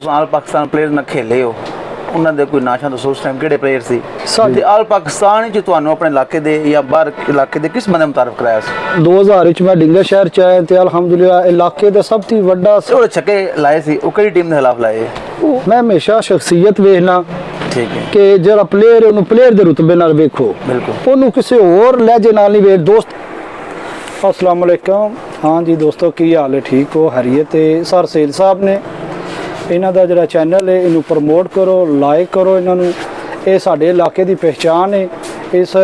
ਆਲ Pakistan player ਨਾਲ ਖੇਲੇ ਹੋ, ਉਹਨਾਂ ਦੇ ਕੋਈ ਨਾਸ਼ਾਂ ਦੱਸੋ ਉਸ ਟਾਈਮ ਕਿਹੜੇ ਪਲੇਅਰ ਸੀ ਤੇ ਆਲ ਪਾਕਿਸਤਾਨ ਵਿੱਚ ਤੁਹਾਨੂੰ ਆਪਣੇ ਇਲਾਕੇ ਦੇ ਜਾਂ ਬਾਹਰ ਇਲਾਕੇ ਦੇ ਕਿਸ ਬੰਦੇ ਮੁਤਾਰਫ ਕਰਾਇਆ ਸੀ? 2000 ਵਿੱਚ ਮੈਂ ਡਿੰਗਰ ਸ਼ਹਿਰ ਚ ਆਇਆ ਤੇ ਅਲਹਮਦੁਲਿਲਾ ਇਲਾਕੇ ਦਾ ਸਭ ਤੋਂ ਵੱਡਾ ਉਹ ਛੱਕੇ ਲਾਏ ਸੀ, ਉਹ ਕਿਹੜੀ ਟੀਮ ਦੇ ਖਿਲਾਫ ਲਾਏ? ਮੈਂ ਹਮੇਸ਼ਾ ਸ਼ਖਸੀਅਤ ਵੇਖਣਾ ਠੀਕ ਹੈ ਕਿ ਜਿਹੜਾ ਪਲੇਅਰ ਉਹਨੂੰ ਪਲੇਅਰ ਦੇ ਰੁਤਬੇ ਨਾਲ ਵੇਖੋ, ਬਿਲਕੁਲ ਉਹਨੂੰ ਕਿਸੇ ਹੋਰ ਲਹਿਜੇ ਨਾਲ ਨਹੀਂ ਵੇਖ। ਦੋਸਤ अस्सलाम वालेकुम। हाँ जी दोस्तों, की हाल है? ठीक हो? हरीयत है। सर सेल साहब ने इन्हों का जो चैनल है इनू प्रमोट करो, लाइक करो, इन्हों ये साढ़े इलाके की पहचान है। इस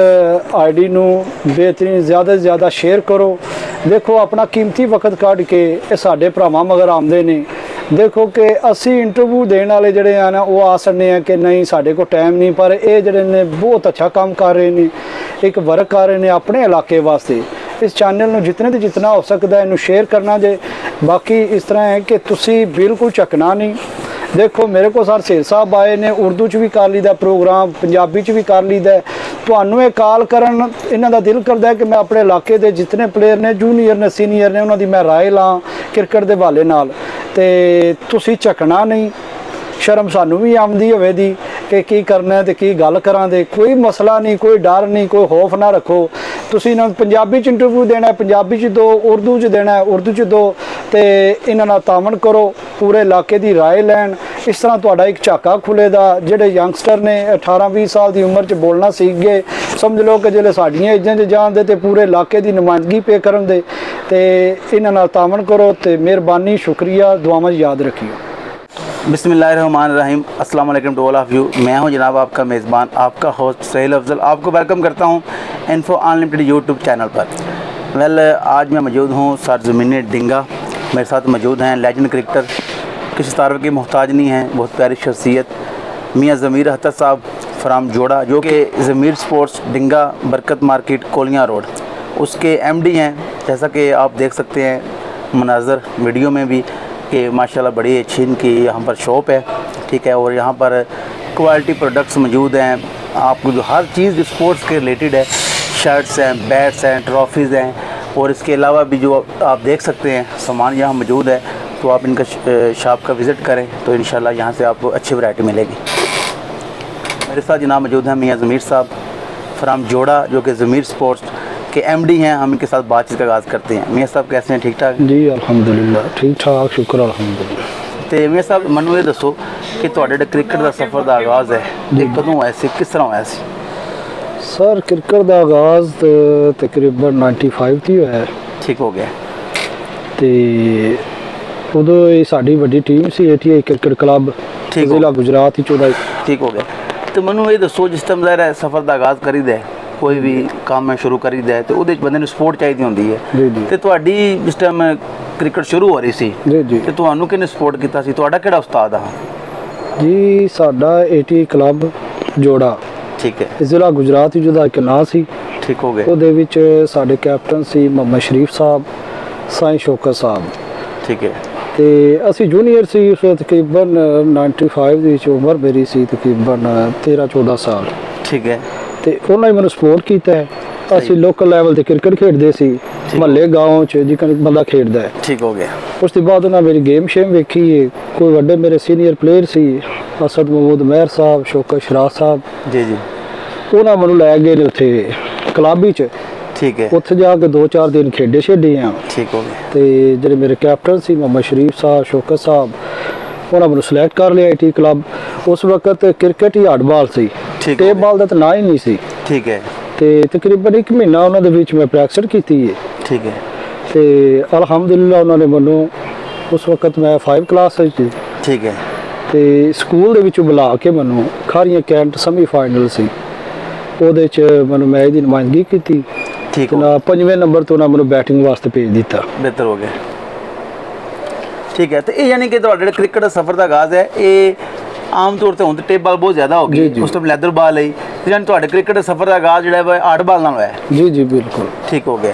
आईडी नू बेहतरीन ज़्यादा से ज़्यादा शेयर करो। देखो अपना कीमती वक्त कढ़ के ये साढ़े भरावां मगर आते ने। देखो कि असी इंटरव्यू देने वाले जोड़े हैं ना वो आ सकते हैं कि नहीं साढ़े को टाइम नहीं, पर ये जोड़े ने बहुत अच्छा काम कर रहे हैं, एक वर्क कर रहे हैं अपने इलाके वास्ते। इस चैनल में जितने तो जितना हो सकता है इनू शेयर करना जे। बाकी इस तरह है कि तुसी बिल्कुल झकना नहीं। देखो मेरे को सर सेल साहब आए ने, उर्दू च भी कर लीदा प्रोग्राम, पंजाबी च भी कर लीदा। तुहानू ये कॉल करन इन्हां दा दिल करदा है कि मैं अपने इलाके दे जितने प्लेयर ने, जूनीयर ने, सीनियर ने, उन्हां दी मैं राय लां क्रिकेट दे हवाले नाल। ते तुसी झकना नहीं, शर्म सानू भी आमदी होवे दी कि की करना है ते की गल करां दे। कोई मसला नहीं, कोई डर नहीं, कोई खौफ ना रखो। तुसी इन्हां पंजाबी च इंटरव्यू देना है पंजाबी च दो, उर्दू च देना है उर्दू च दो, ते इन्हां नाल तामन करो, पूरे इलाके दी राय लैन। इस तरह तुहाडा एक झाका खुलेगा। जिहड़े यंगस्टर ने 18-20 साल की उम्र च बोलना सीख गए, समझ लो कि जिहड़े साडियां एजां च जाणदे ते पूरे इलाके की नुमाइंदगी पे करन दे, ते इन्हां नाल तामन करो। ते मेहरबानी, शुक्रिया, दुआवां याद रखियो। बिस्मिल्लाहिर्रहमानिर्रहीम। अस्सलाम वालेकुम टू ऑल ऑफ यू। मैं हूं जनाब आपका मेज़बान, आपका होस्ट सहेल अफजल। आपको वेलकम करता हूं इन्फो अनलिमिटेड यूट्यूब चैनल पर। आज मैं मौजूद हूं सरज़मीन डिंगा। मेरे साथ मौजूद हैं लेजेंड क्रिकेटर, किसी तारीफ़ की मोहताज नहीं है, बहुत प्यारी शख्सियत, मियाँ ज़मीर अख्तर साहब फ्राम जोड़ा, जो कि ज़मीर स्पोर्ट्स डिंगा बरकत मार्केट कोलियाँ रोड उसके MD हैं। जैसा कि आप देख सकते हैं मनाज़र वीडियो में भी कि माशाल्लाह बड़ी अच्छी इनकी यहाँ पर शॉप है, ठीक है। और यहाँ पर क्वालिटी प्रोडक्ट्स मौजूद हैं। आपको जो हर चीज़ स्पोर्ट्स के रिलेटेड है, शर्ट्स हैं, बैट्स हैं, ट्रॉफ़ीज़ हैं, और इसके अलावा भी जो आप देख सकते हैं सामान यहाँ मौजूद है। तो आप इनका शॉप का विज़िट करें तो इंशाल्लाह यहाँ से आपको अच्छी वैरायटी मिलेगी। मेरे साथ जनाब मौजूद हैं मियाँ ज़मीर साहब फ्राम जोड़ा, जो कि ज़मीर स्पोर्ट्स के MD हैं। हम इनके साथ बातचीत का आगाज़ करते हैं। मियाँ साहब कैसे हैं? ठीक ठाक जी अल्हम्दुलिल्लाह, ठीक ठाक, शुक्र अल्हम्दुलिल्लाह। तो मियाँ साहब मैनू ये दसो कि तुहाडे क्रिकेट का सफ़र का आगाज़ है ये कदों होया सी, किस तरह होया सी? सर क्रिकेट का आगाज़ तकरीबन 95 थी होया। ठीक हो गया। तो उदों ये साडी वड्डी टीम सी 88 क्रिकेट क्लब जिला गुजरात ही 14। ठीक हो गया। तो मैनू ये दसो जिस टाइम ज़ाहिर सफ़र का आगाज़ करी दे, कोई भी काम में शुरू करी दे तो उहदे बंदे नूं सपोर्ट चाहिदी हुंदी है। ते तुहाडी जिस टाइम क्रिकेट शुरू हो रही सी ते तुहानूं किहने सपोर्ट कीता सी? तुहाडा किहड़ा उस्ताद आ? जी साडा 88 क्लब जोड़ा, ठीक है, जिला गुजरात ही जिहदा एक नाम सी। ठीक हो गया। ਉਹਦੇ ਵਿੱਚ ਸਾਡੇ ਕੈਪਟਨ ਸੀ ਮੁਹੰਮਦ ਸ਼ਰੀਫ ਸਾਹਿਬ, ਸਾਈਂ ਸ਼ੌਕਤ ਸਾਹਿਬ। ਠੀਕ ਹੈ। ਤੇ ਅਸੀਂ ਜੂਨੀਅਰ ਸੀ ਉਸ ਵਕਤ, ਤਕਰੀਬਨ 95 ਦੇ ਵਿੱਚ ਉਮਰ ਮੇਰੀ ਸੀ ਤਕਰੀਬਨ 13-14 ਸਾਲ। ਠੀਕ ਹੈ। ਤੇ ਉਹਨਾਂ ਨੇ ਮੈਨੂੰ ਸਪੋਰਟ ਕੀਤਾ ਹੈ। ਅਸੀਂ ਲੋਕਲ ਲੈਵਲ ਤੇ ਕ੍ਰਿਕਟ ਖੇਡਦੇ ਸੀ, ਮਹੱਲੇ ਗਾਉਂ 'ਚ ਜਿੱਕਣ ਬੰਦਾ ਖੇਡਦਾ ਹੈ। ਠੀਕ ਹੋ ਗਿਆ। ਉਸ ਤੋਂ ਬਾਅਦ ਉਹਨਾਂ ਮੇਰੀ ਗੇਮ ਸ਼ੇਮ ਵੇਖੀ ਹੈ। ਕੋਈ ਵੱਡੇ ਮੇਰੇ ਸੀਨੀਅਰ ਪਲੇਅਰ ਸੀ, असद महमूद मेहर साहब, शौकत शराज साहब जी जी, उन्होंने मैं लै गए ने उत्थे क्लब च। ठीक है। उत्थे जाके 2-4 दिन खेडे छेडे हैं। ठीक हो गया। तो जो मेरे कैप्टन सी मुहम्मद शरीफ साहब, शौकत साहब, उन्होंने मैं सिलेक्ट कर लिया 80 क्लब। उस वक्त क्रिकेट ही हार्ड बॉल सी, टेप बॉल का तो ना ही नहीं सी। ठीक है। तो तकरीबन 1 महीना उन्होंने विच मैं प्रैक्टिस की है। ठीक है। तो अलहमदुलिल्लाह उन्होंने मैनू उस वक्त मैं 5 क्लास। ठीक है। तो स्कूल दे विचों बुला के मैनू खारियां कैंट सैमी फाइनल सी, ਉਹਦੇ 'ਚ ਮੈਨੂੰ ਮੈਚ ਦੀ ਨੁਮਾਇੰਦਗੀ ਕੀਤੀ। ਠੀਕ ਹੈ। 5ਵੇਂ ਨੰਬਰ ਤੋਂ ਨਾ ਮੈਨੂੰ ਬੈਟਿੰਗ ਵਾਸਤੇ ਭੇਜ ਦਿੱਤਾ। ਬਿਹਤਰ ਹੋ ਗਿਆ। ਠੀਕ ਹੈ। ਤੇ ਇਹ ਯਾਨੀ ਕਿ ਤੁਹਾਡੇ ਕ੍ਰਿਕਟ ਦਾ ਸਫ਼ਰ ਦਾ ਆਗਾਜ਼ ਹੈ ਇਹ ਆਮ ਤੌਰ ਤੇ ਹੁਣ ਤੇ ਟੇਪ ਬਾਲ ਬਹੁਤ ਜ਼ਿਆਦਾ ਹੋ ਗਈ, ਉਸ ਤੋਂ ਲੈਦਰ ਬਾਲ ਹੈ, ਯਾਨੀ ਤੁਹਾਡੇ ਕ੍ਰਿਕਟ ਦਾ ਸਫ਼ਰ ਦਾ ਆਗਾਜ਼ ਜਿਹੜਾ ਹੈ 8 ਬਾਲ ਨਾਲ ਹੋਇਆ। ਜੀ ਜੀ ਬਿਲਕੁਲ। ਠੀਕ ਹੋ ਗਿਆ।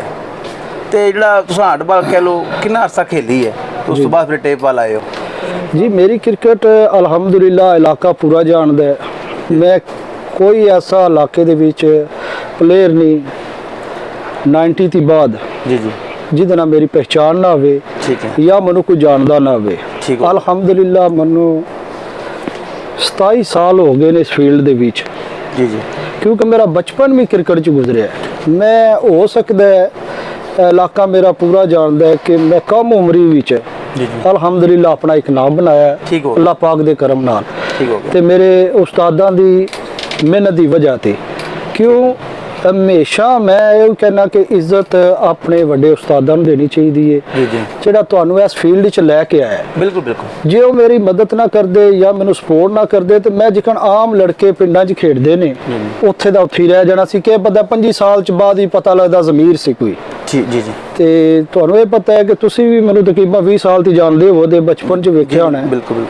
ਤੇ ਜਿਹੜਾ ਤੁਸੀਂ 8 ਬਾਲ ਕਹਿ ਲਓ ਕਿੰਨਾ ਅਰਸਾ ਖੇਲੀ ਹੈ, ਉਸ ਤੋਂ ਬਾਅਦ ਫਿਰ ਟੇਪ ਬਾਲ ਆਏ ਹੋ? जी मेरी क्रिकेट अलहमदुलिल्लाह इलाका पूरा जानता है। मैं कोई ऐसा इलाके दे विच प्लेयर नहीं 90 ती बाद जी जी जिहदे नाल मेरी पहचान ना होवे या मैनू कोई जानदा ना होवे। अलहमदुलिल्लाह मैनू 27 ਸਾਲ ਹੋ ਗਏ ਨੇ ਇਸ ਫੀਲਡ ਦੇ ਵਿੱਚ ਜੀ ਜੀ, ਕਿਉਂਕਿ ਮੇਰਾ ਬਚਪਨ ਵੀ ਕ੍ਰਿਕਟ 'ਚ ਗੁਜ਼ਰਿਆ। ਮੈਂ ਹੋ ਸਕਦਾ ਹੈ ਇਲਾਕਾ ਮੇਰਾ ਪੂਰਾ ਜਾਣਦਾ ਹੈ ਕਿ ਮੈਂ ਕਮ ਉਮਰੀ ਵਿੱਚ ਜੀ ਜੀ, ਅਲਹਮਦੁਲਿਲਾ ਆਪਣਾ ਇੱਕ ਨਾਮ ਬਣਾਇਆ ਠੀਕ ਹੋ ਅੱਲਾਹ ਪਾਕ ਦੇ ਕਰਮ ਨਾਲ ਠੀਕ ਹੋ ਗਿਆ। ਤੇ ਮੇਰੇ ਉਸਤਾਦਾਂ ਦੀ ਮਿਹਨਤ ਦੀ ਵਜ੍ਹਾ ਤੇ। ਕਿਉਂ ਹਮੇਸ਼ਾ ਮੈਂ ਇਹ ਕਹਿਣਾ ਕਿ ਇੱਜ਼ਤ ਆਪਣੇ ਵੱਡੇ ਉਸਤਾਦਾਂ ਨੂੰ ਦੇਣੀ ਚਾਹੀਦੀ ਹੈ ਜੀ ਜੀ, ਜਿਹੜਾ ਤੁਹਾਨੂੰ ਇਸ ਫੀਲਡ 'ਚ ਲੈ ਕੇ ਆਇਆ। ਬਿਲਕੁਲ ਬਿਲਕੁਲ। ਜੇ ਉਹ ਮੇਰੀ ਮਦਦ ਨਾ ਕਰਦੇ ਜਾਂ ਮੈਨੂੰ ਸਪੋਰਟ ਨਾ ਕਰਦੇ ਤੇ ਮੈਂ ਜਿਕਣ ਆਮ ਲੜਕੇ ਪਿੰਡਾਂ 'ਚ ਖੇਡਦੇ ਨੇ ਉੱਥੇ ਦਾ ਉੱਥੇ ਹੀ ਰਹਿ ਜਾਣਾ ਸੀ ਕਿ ਬੰਦਾ 25 ਸਾਲ 'ਚ ਬਾਅਦ ਹੀ ਪਤਾ ਲੱਗਦਾ ਜ਼ਮੀਰ ਸੀ ਕੋਈ। ਜੀ ਜੀ ਜੀ, ਤੇ ਤੁਹਾਨੂੰ ਇਹ ਪਤਾ ਹੈ ਕਿ ਤੁਸੀਂ ਵੀ ਮੈਨੂੰ ਤਕਰੀਬਨ 20 ਸਾਲ ਤੇ ਜਾਣਦੇ ਹੋ, ਉਹਦੇ ਬਚਪਨ 'ਚ ਵੇਖਿਆ ਹੋਣਾ ਹੈ। ਬਿਲਕੁਲ।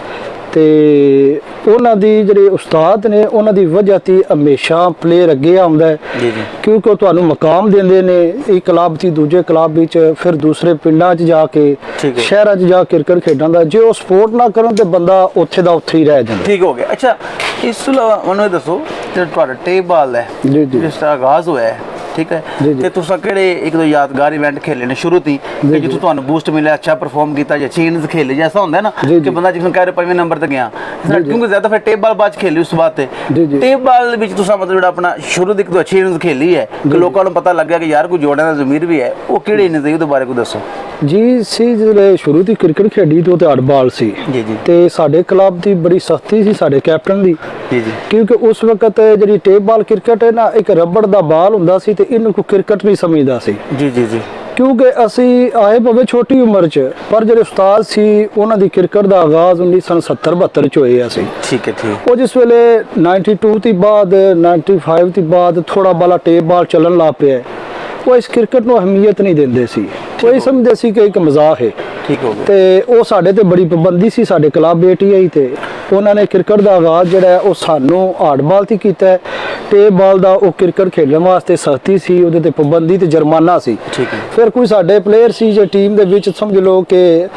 ਤੇ ਉਹਨਾਂ ਦੀ ਜਿਹੜੇ ਉਸਤਾਦ ਨੇ ਉਹਨਾਂ ਦੀ ਵਜ੍ਹਾ ਤੇ ਹਮੇਸ਼ਾ ਪਲੇਅਰ ਅੱਗੇ ਆਉਂਦਾ ਹੈ ਜੀ ਜੀ, ਕਿਉਂਕਿ ਉਹ ਤੁਹਾਨੂੰ ਮਕਾਮ ਦਿੰਦੇ ਨੇ ਇੱਕ ਕਲੱਬ ਤੋਂ ਦੂਜੇ ਕਲੱਬ ਵਿੱਚ, ਫਿਰ ਦੂਸਰੇ ਪਿੰਡਾਂ 'ਚ ਜਾ ਕੇ ਠੀਕ ਹੈ। ਸ਼ਹਿਰਾਂ 'ਚ ਜਾ ਕ੍ਰਿਕਟ ਖੇਡਣ ਦਾ। ਜੇ ਉਹ ਸਪੋਰਟ ਨਾ ਕਰਨ ਤੇ ਬੰਦਾ ਉੱਥੇ ਦਾ ਉੱਥੇ ਹੀ ਰਹਿ ਜਾਂਦਾ। ਠੀਕ ਹੋ ਗਿਆ। ਅੱਛਾ, ਇਸ ਤੋਂ ਇਲਾਵਾ ਮੈਨੂੰ ਇਹ ਦੱਸੋ ਜਿਹੜਾ ਤੁਹਾਡਾ ਟੇਪ ਬਾਲ ਹੈ ਜੀ ਜੀ ਜਿਸ ਦਾ ਆਗਾਜ਼ ਹੋਇਆ ਹੈ, ਠੀਕ ਹੈ, ਜੀ ਜੀ। ਤੇ ਤੁਸੀਂ ਕਿਹੜੇ ਇੱਕ ਦੋ ਯਾਦਗਾਰ ਇਵੈਂਟ ਖੇਲੇ ਨੇ ਸ਼ੁਰੂ ਤੋਂ ਜੀ ਕਿ ਜੀ। ਜਿੱਥੋਂ ਤੁਹਾਨੂੰ ਬੂਸਟ ਮਿਲਿਆ, ਅੱਛਾ ਪਰਫਾਰਮ ਕੀਤਾ ਜਾਂ ਚੇਂਜ ਖੇਲੇ, ਜੈਸਾ ਹੁੰਦਾ ਹੈ ਨਾ ਜੀ ਕਿ ਜੀ। ਬੰਦਾ ਜਿਸ ਨੂੰ ਕਹਿ ਰਿਹਾ 5ਵੇਂ ਨੰਬਰ ਤੇ ਗਿਆ, ਜੀ ਜੀ। ਕਿਉਂਕਿ ਜ਼ਿਆਦਾ ਫਿਰ ਟੇਪ ਬਾਲ ਬਾਅਦ 'ਚ ਖੇਲੀ ਉਸ ਤੋਂ ਬਾਅਦ ਤੇ ਜੀ ਜੀ। ਟੇਪ ਬਾਲ ਵਿੱਚ ਤੁਸੀਂ ਮਤਲਬ ਜਿਹੜਾ ਆਪਣਾ ਸ਼ੁਰੂ ਦੀ ਇੱਕ ਦੋ ਅੱਛੀ ਇਨਿੰਗਸ ਖੇਲੀ ਹੈ ਕਿ ਲੋਕਾਂ ਨੂੰ ਪਤਾ ਲੱਗਿਆ ਕਿ ਯਾਰ ਕੋਈ ਜੋੜਿਆਂ ਦਾ ਜ਼ਮੀਰ ਵੀ ਹੈ, ਉਹ ਕਿਹੜੀ ਇਨਿੰਗਸ ਹੈ ਉਹਦੇ ਬਾਰੇ ਕੋਈ ਦੱਸੋ। ਜੀ ਸੀ ਜਿਹੜੇ ਸ਼ੁਰੂ ਤੋਂ ਕ੍ਰਿਕਟ ਖੇਡੀ ਤੋਂ ਤੇ ਹੱਡਬਾਲ ਸੀ ਜੀ ਜੀ ਤੇ ਸਾਡੇ ਕਲੱਬ ਦੀ ਬੜੀ ਸਖਤੀ ਸੀ ਸਾਡੇ ਕੈਪਟਨ ਦੀ। ਜੀ ਜੀ, ਕਿਉਂਕਿ ਉਸ ਵਕਤ ਜਿਹੜੀ ਟੇਪ ਬਾਲ ਕ੍ਰਿਕਟ ਹੈ ਨਾ ਇੱਕ ਰਬੜ ਦਾ ਬਾਲ ਹੁੰਦਾ ਸੀ ਤੇ ਇਹਨੂੰ ਕੋਈ ਕ੍ਰਿਕਟ ਨਹੀਂ ਸਮਝਦਾ ਸੀ। ਜੀ ਜੀ ਜੀ, ਕਿਉਂਕਿ ਅਸੀਂ ਆਏ ਭਾਵੇਂ ਛੋਟੀ ਉਮਰ 'ਚ, ਪਰ ਜਿਹੜੇ ਉਸਤਾਦ ਸੀ ਉਹਨਾਂ ਦੀ ਕ੍ਰਿਕਟ ਦਾ ਆਗਾਜ਼ 1970-72 'ਚ ਹੋਇਆ ਸੀ। ਠੀਕ ਹੈ ਠੀਕ। ਉਹ ਜਿਸ ਵੇਲੇ 92 ਤੋਂ ਬਾਅਦ 95 ਤੋਂ ਬਾਅਦ ਥੋੜਾ ਬਾਲਾ ਟੇਪ ਬਾਲ ਚੱਲਣ ਲੱਗ ਪਿਆ, ਉਹ ਇਸ ਕ੍ਰਿਕਟ ਨੂੰ ਅਹਿਮੀਅਤ ਨਹੀਂ ਦਿੰਦੇ ਸੀ। ਉਹ ਇਹ ਸਮਝਦੇ ਸੀ ਕਿ ਇੱਕ ਮਜ਼ਾਕ ਹੈ। ਠੀਕ ਹੋ ਗਿਆ। ਤੇ ਉਹ ਸਾਡੇ ਤੇ ਬੜੀ ਪਾਬੰਦੀ ਸੀ ਸਾਡੇ ਕਲੱਬ ATI ਤੇ। ਉਹਨਾਂ ਨੇ ਕ੍ਰਿਕਟ ਦਾ ਆਗਾਜ਼ ਜਿਹੜਾ ਹੈ ਉਹ ਸਾਨੂੰ ਹਾਰਡਬਾਲ ਤੇ ਕੀਤਾ ਹੈ। ਟੇਪ ਬਾਲ ਦਾ ਉਹ ਕ੍ਰਿਕਟ ਖੇਡਣ ਵਾਸਤੇ ਸਖਤੀ ਸੀ, ਉਹਦੇ ਤੇ ਪਾਬੰਦੀ ਤੇ ਜੁਰਮਾਨਾ ਸੀ। ਠੀਕ ਹੈ। ਫਿਰ ਕੋਈ ਸਾਡੇ ਪਲੇਅਰ ਸੀ ਜੇ ਟੀਮ ਦੇ ਵਿੱਚ ਸਮਝ ਲਓ ਕਿ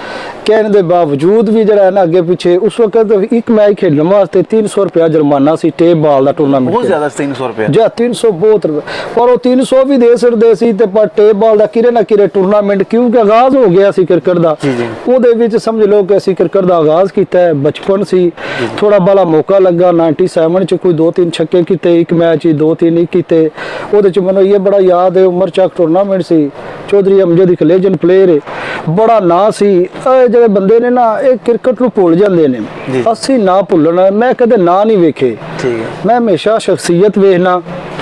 ਕਹਿਣ ਦੇ ਬਾਵਜੂਦ ਵੀ ਜਿਹੜਾ ਹੈ ਨਾ ਅੱਗੇ ਪਿੱਛੇ ਉਸ ਵਕਤ ਇੱਕ ਮੈਚ ਖੇਡਣ ਵਾਸਤੇ 300 ਰੁਪਇਆ ਜੁਰਮਾਨਾ ਸੀ ਟੇਪ ਬਾਲ ਦਾ ਟੂਰਨਾਮੈਂਟ। ਬਹੁਤ ਜ਼ਿਆਦਾ 300 ਰੁਪਏ ਜਾਂ 300 ਬਹੁਤ ਰੁਪਏ, ਪਰ ਉਹ 300 ਵੀ ਦੇ ਸਕਦੇ ਸੀ ਤੇ ਪਰ ਟੇਪ ਬਾਲ ਦਾ ਕਿਰੇ ਨਾ ਕਿਰੇ ਟੂਰਨਾਮੈਂਟ ਕਿਉਂਕਿ ਆਗਾਜ਼ ਹੋ ਗਿਆ ਸੀ ਕ੍ਰਿਕਟ ਦਾ। ਜੀ ਜੀ, ਉਹਦੇ ਵਿੱਚ ਸਮਝ ਲਓ ਕਿ ਅਸੀਂ ਕ੍ਰਿਕਟ ਦਾ ਆਗਾਜ਼ ਕੀਤਾ ਹੈ। ਬਚਪਨ ਸੀ, ਥੋੜਾ ਬਾਲਾ ਮੌਕਾ ਲੱਗਾ 97 ਚ ਕੋਈ 2-3 ਛੱਕੇ ਕੀਤੇ, ਇੱਕ ਮੈਚ ਹੀ 2-3 ਹੀ ਕੀਤੇ। ਉਹਦੇ ਚ ਮੈਨੂੰ ਇਹ ਬੜਾ ਯਾਦ ਹੈ ਉਮਰ ਚੱਕ ਟੂਰਨਾਮੈਂਟ ਸੀ, ਚੌਧਰੀ ਅਮਜਦ ਇੱਕ ਲੈਜੈਂਡ ਪਲੇਅਰ ਹੈ, ਬੜਾ ਨਾਂ ਸੀ। ਇਹ ਜਿਹੜੇ ਬੰਦੇ ਨੇ ਨਾ ਇਹ ਕ੍ਰਿਕਟ ਨੂੰ ਭੁੱਲ ਜਾਂਦੇ ਨੇ, ਅਸੀਂ ਨਾ ਭੁੱਲਣਾ। ਮੈਂ ਕਦੇ ਨਾਂ ਨਹੀਂ ਵੇਖੇ, ਠੀਕ ਹੈ ਮੈਂ ਹਮੇਸ਼ਾ ਸ਼ਖਸੀਅਤ ਵੇਖਣਾ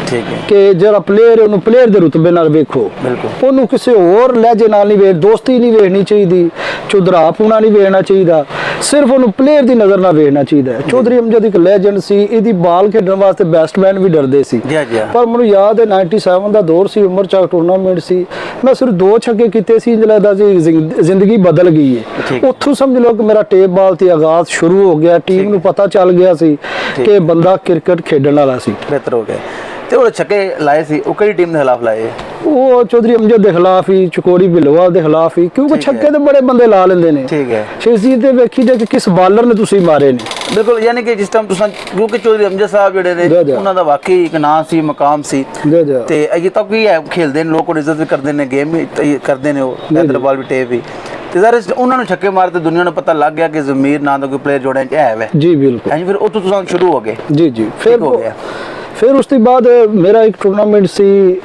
ਠੀਕ ਹੈ ਕਿ ਜਿਹੜਾ ਪਲੇਅਰ ਉਹਨੂੰ ਪਲੇਅਰ ਦੇ ਰੁਤਬੇ ਨਾਲ ਵੇਖੋ, ਬਿਲਕੁਲ ਉਹਨੂੰ ਕਿਸੇ ਹੋਰ ਲਹਿਜੇ ਨਾਲ ਨਹੀਂ ਵੇਖ, ਦੋਸਤੀ ਨਹੀਂ ਵੇਖਣੀ ਚਾਹੀਦੀ, ਚੁਦਰਾਪੂਣਾ ਨਹੀਂ ਵੇਖਣਾ ਚਾਹੀਦਾ, ਸਿਰਫ ਉਹਨੂੰ ਪਲੇਅਰ ਦੀ ਨਜ਼ਰ ਨਾਲ ਵੇਖਣਾ ਚਾਹੀਦਾ ਹੈ। ਚੌਧਰੀ ਅਮਜਦ ਇੱਕ ਲੈਜੈਂਡ ਸੀ, ਇਹਦੀ ਬਾਲ ਖੇਡਣ ਵਾਸਤੇ ਬੈਟਸਮੈਨ ਵੀ ਡਰਦੇ ਸੀ। ਪਰ ਮੈਨੂੰ ਯਾਦ ਹੈ 97 ਦਾ ਦੌਰ ਸੀ, ਉਮਰ ਚੱਕ ਟੂਰਨਾਮੈਂਟ ਸੀ, ਮੈਂ ਸਿਰਫ 2 ਛੱਕੇ ਕੀਤੇ ਸੀ, ਇੰਜ ਲੱਗਦਾ ਸੀ ਜ਼ਿੰਦਗੀ ਬਦਲ ਗਈ ਹੈ। ਉੱਥੋਂ ਸਮਝ ਲਓ ਕਿ ਮੇਰਾ ਟੇਪ ਬਾਲ ਤੇ ਆਗਾਜ਼ ਸ਼ੁਰੂ ਹੋ ਗਿਆ। ਟੀਮ ਨੂੰ ਪਤਾ ਚੱਲ ਗਿਆ ਸੀ ਕਿ ਬੰਦਾ ਕ੍ਰਿਕਟ ਖੇਡਣ ਵਾਲਾ ਸੀ। ਬਿਹਤਰ ਹੋ ਗਿਆ। ਤੇ ਉਹ ਛੱਕੇ ਲਾਏ ਸੀ ਉਹ ਕਿਹੜੀ ਟੀਮ ਦੇ ਖਿਲਾਫ ਲਾਏ? ਉਹ ਚੌਧਰੀ ਅਮਜਦ ਦੇ ਖਿਲਾਫ ਹੀ, ਚਕੋਰੀ ਬਿੱਲੋਵਾਲ ਦੇ ਖਿਲਾਫ ਹੀ, ਕਿਉਂਕਿ ਛੱਕੇ ਤੇ ਬੜੇ ਬੰਦੇ ਲਾ ਲੈਂਦੇ ਨੇ। ਠੀਕ ਹੈ। ਸ਼ਖਸੀਅਤ ਤੇ ਵੇਖੀ ਜੇ ਕਿ ਕਿਸ ਬਾਲਰ ਨੇ ਤੁਸੀਂ ਮਾਰੇ ਨੇ। ਬਿਲਕੁਲ, ਯਾਨੀ ਕਿ ਜਿਸ ਟਾਈਮ ਤੁਸੀਂ ਕਿਉਂਕਿ ਚੌਧਰੀ ਅਮਜਦ ਸਾਹਿਬ ਜਿਹੜੇ ਨੇ ਉਹਨਾਂ ਦਾ ਵਾਕਈ ਇੱਕ ਨਾਂ ਸੀ, ਮਕਾਮ ਸੀ, ਤੇ ਅਜੇ ਤੱਕ ਵੀ ਹੈ, ਖੇਲਦੇ ਨੇ, ਲੋਕ ਇੱਜ਼ਤ ਵੀ ਕਰਦੇ ਨੇ, ਗੇਮ ਵੀ ਕਰਦੇ ਨੇ, ਉਹ ਲੈਦਰ ਬਾਲ ਵੀ ਟੇਪ ਵੀ। ਤੇ ਜ਼ਰਾ ਉਹਨਾਂ ਨੂੰ ਛੱਕੇ ਮਾਰਦੇ ਦੁਨੀਆ ਨੂੰ ਪਤਾ ਲੱਗ ਗਿਆ ਕਿ ਜ਼ਮੀਰ ਨਾਂ ਦਾ ਕੋਈ ਪਲੇਅਰ ਜੋੜਿਆਂ 'ਚ ਹੈ ਵੇ। ਜੀ ਬਿਲਕੁਲ। ਹਾਂਜੀ, ਫਿਰ ਉੱਥੋਂ ਤੁਸੀਂ ਸ਼ੁਰੂ ਹੋ ਗਏ। ਜੀ ਜੀ। ਫਿਰ ਹੋ ਗਿਆ। ਫਿਰ ਉਸ ਤੋਂ ਬਾਅਦ ਮੇਰਾ ਇੱਕ ਟੂਰਨਾਮੈਂਟ ਸੀ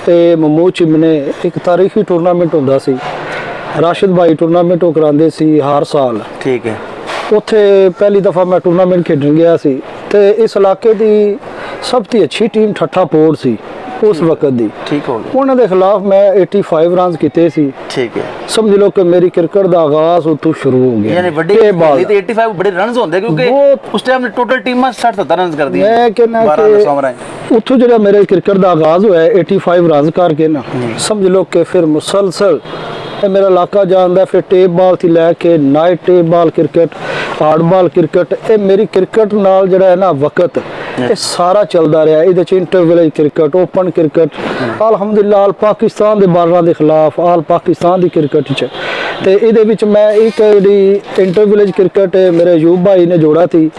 ਤੇ ਮਮੂ ਚਿਮਨੇ ਇੱਕ ਤਾਰੀਖੀ ਟੂਰਨਾਮੈਂਟ ਹੁੰਦਾ ਸੀ, ਰਾਸ਼ਿਦ ਭਾਈ ਟੂਰਨਾਮੈਂਟ ਉਹ ਕਰਾਉਂਦੇ ਸੀ ਹਰ ਸਾਲ। ਠੀਕ ਹੈ। ਉੱਥੇ ਪਹਿਲੀ ਦਫਾ ਮੈਂ ਟੂਰਨਾਮੈਂਟ ਖੇਡਣ ਗਿਆ ਸੀ ਤੇ ਇਸ ਇਲਾਕੇ ਦੀ ਸਭ ਤੋਂ ਅੱਛੀ ਟੀਮ ਠੱਠਾ ਪੋਰਟ ਸੀ ਉਸ ਵਕਤ ਦੀ। ਠੀਕ ਹੋ ਗਿਆ। ਉਹਨਾਂ ਦੇ ਖਿਲਾਫ ਮੈਂ 85 ਰਨਸ ਕੀਤੇ ਸੀ। ਠੀਕ ਹੈ। ਸਮਝ ਲਓ ਕਿ ਮੇਰੀ ਕ੍ਰਿਕਟ ਦਾ ਆਗਾਜ਼ ਉੱਥੋਂ ਸ਼ੁਰੂ ਹੋ ਗਿਆ। ਯਾਨੀ ਵੱਡੇ ਬਾਲ ਤੇ 85 ਬੜੇ ਰਨਸ ਹੁੰਦੇ ਕਿਉਂਕਿ ਉਸ ਟਾਈਮ ਟੋਟਲ ਟੀਮਾਂ 60-70 ਰਨਸ ਕਰਦੀਆਂ। ਮੈਂ ਕਹਿੰਦਾ ਕਿ ਉੱਥੋਂ ਜਿਹੜਾ ਮੇਰੇ ਕ੍ਰਿਕਟ ਦਾ ਆਗਾਜ਼ ਹੋਇਆ 85 ਰਨਸ ਕਰਕੇ ਨਾ, ਸਮਝ ਲਓ ਕਿ ਫਿਰ ਮੁਸਲਸਲ ਇਹ ਮੇਰਾ ਇਲਾਕਾ ਜਾਣਦਾ। ਫਿਰ ਟੇਪ ਬਾਲ ਤੋਂ ਲੈ ਕੇ ਨਾਈਟ ਟੇਪ ਬਾਲ ਕ੍ਰਿਕਟ, ਹਾਰਡ ਬਾਲ ਕ੍ਰਿਕਟ, ਇਹ ਮੇਰੀ ਕ੍ਰਿਕਟ ਨਾਲ ਜਿਹੜਾ ਹੈ ਨਾ ਵਕਤ ਇਹ ਸਾਰਾ ਚੱਲਦਾ ਰਿਹਾ। ਇਹਦੇ ਚ ਇੰਟਰਵਿਲੇਜ ਕ੍ਰਿਕਟ, ਓਪਨ ਕ੍ਰਿਕਟ, ਅਲਹਮਦੁਲਿਲਾ ਆਲ ਪਾਕਿਸਤਾਨ ਦੇ ਬਾਲਰਾਂ ਦੇ ਖਿਲਾਫ, ਆਲ ਪਾਕਿਸਤਾਨ ਦੀ ਕ੍ਰਿਕਟ ਚ ਤੇ ਇਹਦੇ ਵਿੱਚ ਮੈਂ ਇੱਕ ਜਿਹੜੀ ਇੰਟਰ ਵਿਲੇਜ ਕ੍ਰਿਕਟ ਮੇਰੇ ਅਯੂਬ ਭਾਈ ਨੇ ਜੋੜਾ ਸੀ,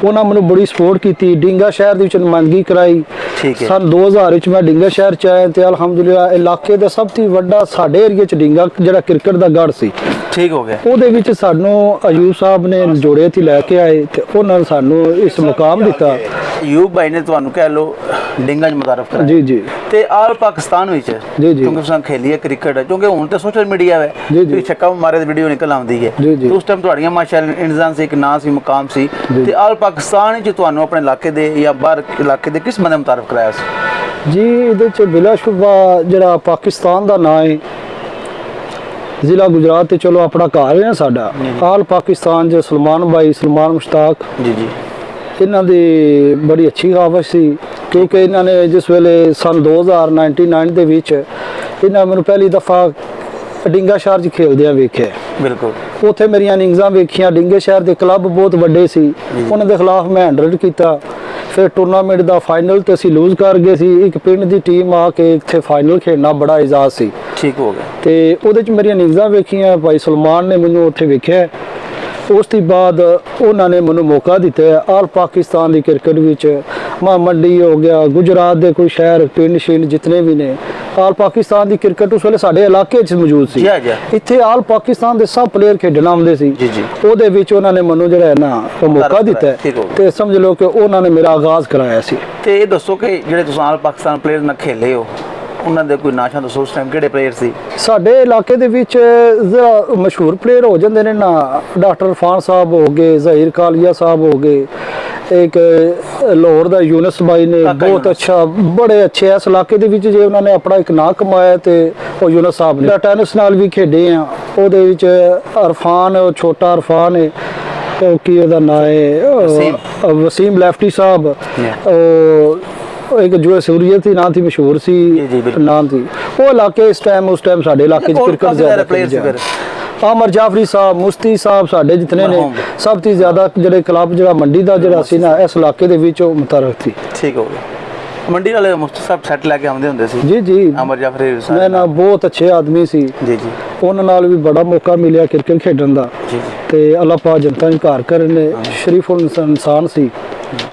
ਉਹਨਾਂ ਮੈਨੂੰ ਬੜੀ ਸਪੋਰਟ ਕੀਤੀ। ਡਿੰਗਾ ਸ਼ਹਿਰ ਦੇ ਵਿੱਚ ਨੁਮਾਇੰਦਗੀ ਕਰਾਈ। ਠੀਕ ਹੈ। ਸਨ 2000 ਵਿੱਚ ਮੈਂ ਡਿੰਗਾ ਸ਼ਹਿਰ ਚ ਆਇਆ ਤੇ ਅਲਹਮਦੁਲਿਲਾ ਇਲਾਕੇ ਦਾ ਸਭ ਤੋਂ ਵੱਡਾ ਸਾਡੇ ਏਰੀਆ ਚ ਡਿੰਗਾ ਜਿਹੜਾ ਕ੍ਰਿਕਟ ਦਾ ਗੜ੍ਹ ਸੀ। ਠੀਕ ਹੋ ਗਿਆ। ਉਹਦੇ ਵਿੱਚ ਸਾਨੂੰ ਅਯੂਬ ਸਾਹਿਬ ਨੇ ਜੋੜੇ ਤੇ ਲੈ ਕੇ ਆਏ ਤੇ ਉਹਨਾਂ ਨੇ ਸਾਨੂੰ ਇਸ ਮੁਕਾਮ ਦਿੱਤਾ। ਅਯੂਬ ਭਾਈ ਨੇ ਤੁਹਾਨੂੰ ਕਹਿ ਲੋ ਡਿੰਗਾ ਚ ਮੁਤਾਰਫ ਕਰਾਇਆ। ਜੀ ਜੀ। ਤੇ ਆਲ ਪਾਕਿਸਤਾਨ ਵਿੱਚ ਜੀ ਜੀ। ਕਿਉਂਕਿ ਤੁਸੀਂ ਖੇਲੀ ਹੈ ਕ੍ਰਿਕਟ, ਕਿਉਂਕਿ ਹੁਣ ਤੇ ਸੋਸ਼ਲ ਮੀਡੀਆ ਹੈ, ਤੁਸੀਂ ਛੱਕਾ ਮਾਰੇ ਦੀ ਵੀਡੀਓ ਨਿਕਲ ਆਉਂਦੀ ਹੈ। ਤੇ ਉਸ ਟਾਈਮ ਤੁਹਾਡੀਆਂ ਮਾਸ਼ਾਅੱਲਾ ਇੰਤਜ਼ਾਮ ਸੀ, ਇੱਕ ਨਾਂ ਸੀ, ਮੁਕਾਮ ਸੀ। ਤੇ ਆਲ ਪਾਕਿਸਤਾਨ ਵਿੱਚ ਤੁਹਾਨੂੰ ਆਪਣੇ ਇਲਾਕੇ ਦੇ ਜਾਂ ਬਾਹਰ ਇਲਾਕੇ ਦੇ ਕਿਸ ਬੰਦੇ ਮੁਤਾਰਫ ਕਰਾਇਆ ਸੀ? ਜੀ ਇਹਦੇ ਚ ਬਿਲਾਸ਼ੁਬਾ ਜਿਹੜਾ ਪਾਕਿਸਤਾਨ ਦਾ ਨਾਂ ਹੈ, ਜ਼ਿਲ੍ਹਾ ਗੁਜਰਾਤ ਤੇ ਚਲੋ ਆਪਣਾ ਘਰ ਹੈ ਸਾਡਾ। ਆਲ ਪਾਕਿਸਤਾਨ ਚ ਸਲਮਾਨ ਭਾਈ, ਸਲਮਾਨ ਮੁਸ਼ਤਾਕ ਜੀ ਜੀ, ਇਹਨਾਂ ਦੀ ਬੜੀ ਅੱਛੀ ਆਵਾਜ਼ ਸੀ। ਕਿਉਂਕਿ ਇਹਨਾਂ ਨੇ ਜਿਸ ਵੇਲੇ ਸਨ 2099 ਦੇ ਵਿੱਚ ਇਹਨਾਂ ਮੈਨੂੰ ਪਹਿਲੀ ਦਫਾ ਡਿੰਗਾ ਸ਼ਹਿਰ 'ਚ ਖੇਲਦਿਆਂ ਵੇਖਿਆ। ਬਿਲਕੁਲ। ਉੱਥੇ ਮੇਰੀਆਂ ਇਨਿੰਗਜ਼ਾਂ ਵੇਖੀਆਂ। ਡਿੰਗੇ ਸ਼ਹਿਰ ਦੇ ਕਲੱਬ ਬਹੁਤ ਵੱਡੇ ਸੀ, ਉਹਨਾਂ ਦੇ ਖਿਲਾਫ ਮੈਂ 100 ਕੀਤਾ। ਫਿਰ ਟੂਰਨਾਮੈਂਟ ਦਾ ਫਾਈਨਲ ਤੇ ਅਸੀਂ ਲੂਜ਼ ਕਰ ਗਏ ਸੀ। ਇੱਕ ਪਿੰਡ ਦੀ ਟੀਮ ਆ ਕੇ ਇੱਥੇ ਫਾਈਨਲ ਖੇਡਣਾ ਬੜਾ ਇਜਾਜ਼ ਸੀ। ਠੀਕ ਹੋ ਗਿਆ। ਤੇ ਉਹਦੇ 'ਚ ਮੇਰੀਆਂ ਇਨਿੰਗਜ਼ਾਂ ਵੇਖੀਆਂ। ਭਾਈ ਸੁਲਮਾਨ ਨੇ ਮੈਨੂੰ ਉੱਥੇ ਵੇਖਿਆ। ਉਸ ਤੋਂ ਬਾਅਦ ਉਹਨਾਂ ਨੇ ਮੈਨੂੰ ਮੌਕਾ ਦਿੱਤਾ ਆਲ ਪਾਕਿਸਤਾਨ ਦੀ ਕ੍ਰਿਕਟ ਵਿੱਚ। ਮੰਡੀ ਹੋ ਗਿਆ, ਗੁਜਰਾਤ ਦੇ ਕੋਈ ਸ਼ਹਿਰ ਪਿੰਡ ਸ਼ਿੰਡ ਜਿਤਨੇ ਵੀ ਨੇ, ਆਲ ਪਾਕਿਸਤਾਨ ਦੀ ਕ੍ਰਿਕਟ ਉਸ ਵੇਲੇ ਸਾਡੇ ਇਲਾਕੇ 'ਚ ਮੌਜੂਦ ਸੀ। ਇੱਥੇ ਆਲ ਪਾਕਿਸਤਾਨ ਦੇ ਸਭ ਪਲੇਅਰ ਖੇਡਣ ਆਉਂਦੇ ਸੀ। ਉਹਦੇ ਵਿੱਚ ਉਹਨਾਂ ਨੇ ਮੈਨੂੰ ਜਿਹੜਾ ਹੈ ਨਾ ਉਹ ਮੌਕਾ ਦਿੱਤਾ ਤੇ ਸਮਝ ਲਓ ਕਿ ਉਹਨਾਂ ਨੇ ਮੇਰਾ ਆਗਾਜ਼ ਕਰਾਇਆ ਸੀ। ਤੇ ਇਹ ਦੱਸੋ ਕਿ ਜਿਹੜੇ ਤੁਸੀਂ ਆਲ ਪਾਕਿਸਤਾਨ ਪਲੇਅਰ ਨਾਲ ਖੇਲੇ ਹੋ, ਉਹਨਾਂ ਦੇ ਕੋਈ ਨਾਸ਼ਾਂ ਦੱਸੋ, ਉਸ ਟਾਈਮ ਕਿਹੜੇ ਪਲੇਅਰ ਸੀ? ਸਾਡੇ ਇਲਾਕੇ ਦੇ ਵਿੱਚ ਜਿਹੜਾ ਮਸ਼ਹੂਰ ਪਲੇਅਰ ਹੋ ਜਾਂਦੇ ਨੇ ਨਾ, ਡਾਕਟਰ ਇਰਫਾਨ ਸਾਹਿਬ ਹੋ ਗਏ, ਜ਼ਹੀਰ ਕਾਲੀਆ ਸਾਹਿਬ ਹੋ ਗਏ, ਇੱਕ ਲਾਹੌਰ ਦਾ ਯੂਨਸ ਬਾਈ ਨੇ ਬਹੁਤ ਅੱਛਾ, ਬੜੇ ਅੱਛੇ ਇਸ ਇਲਾਕੇ ਦੇ ਵਿੱਚ ਜੇ ਉਹਨਾਂ ਨੇ ਆਪਣਾ ਇੱਕ ਨਾਂ ਕਮਾਇਆ ਤੇ ਉਹ ਯੂਨਸ ਸਾਹਿਬ ਨੇ। ਟੈਨਿਸ ਨਾਲ ਵੀ ਖੇਡੇ ਆ, ਉਹਦੇ ਵਿੱਚ ਇਰਫਾਨ, ਛੋਟਾ ਇਰਫਾਨ ਹੈ, ਉਹ ਕੀ ਉਹਦਾ ਨਾਂ ਹੈ, ਵਸੀਮ ਲੈਫਟੀ ਸਾਹਿਬ, ਉਹ ਇੱਕ ਜੋ ਸੂਰੀਅਤ ਦੀ ਨਾਂ ਥੀ ਮਸ਼ਹੂਰ ਸੀ ਨਾਂ ਥੀ। ਉਹ ਇਲਾਕੇ ਇਸ ਟਾਈਮ ਸਾਡੇ ਇਲਾਕੇ 'ਚ ਕ੍ਰਿਕਟ ਜ਼ਿਆਦਾ ਪਲੇਅਰ ਸੀ। ਆਮਰ ਜਾਫਰੀ ਸਾਹਿਬ, ਮੁਸਤੀ ਸਾਹਿਬ ਸਾਡੇ ਜਿਤਨੇ ਨੇ ਸਭ ਤੋਂ ਜ਼ਿਆਦਾ ਜਿਹੜੇ ਕਲੱਬ ਜਿਹੜਾ ਮੰਡੀ ਦਾ ਜਿਹੜਾ ਸੀ ਨਾ ਇਸ ਇਲਾਕੇ ਦੇ ਵਿੱਚ ਉਹ ਮੁਤਰਕ ਸੀ। ਠੀਕ ਹੋ ਗਿਆ। ਮੰਡੀ ਵਾਲੇ ਮੁਫਤੀ ਸਾਹਿਬ ਸੈੱਟ ਲੈ ਕੇ ਆਉਂਦੇ ਹੁੰਦੇ ਸੀ। ਜੀ ਜੀ। ਆਮਰ ਜਾਫਰੀ ਮੈਂ ਨਾ ਬਹੁਤ ਅੱਛੇ ਆਦਮੀ ਸੀ। ਜੀ ਜੀ। ਉਹਨਾਂ ਨਾਲ ਵੀ ਬੜਾ ਮੌਕਾ ਮਿਲਿਆ ਕ੍ਰਿਕਟ ਖੇਡਣ ਦਾ। ਜੀ। ਤੇ ਅੱਲਾਹ ਪਾਕ ਜਨਤਾ ਨੂੰ ਘਰ ਕਰਨੇ, ਸ਼ਰੀਫੁਲ ਇਨਸਾਨ ਸੀ।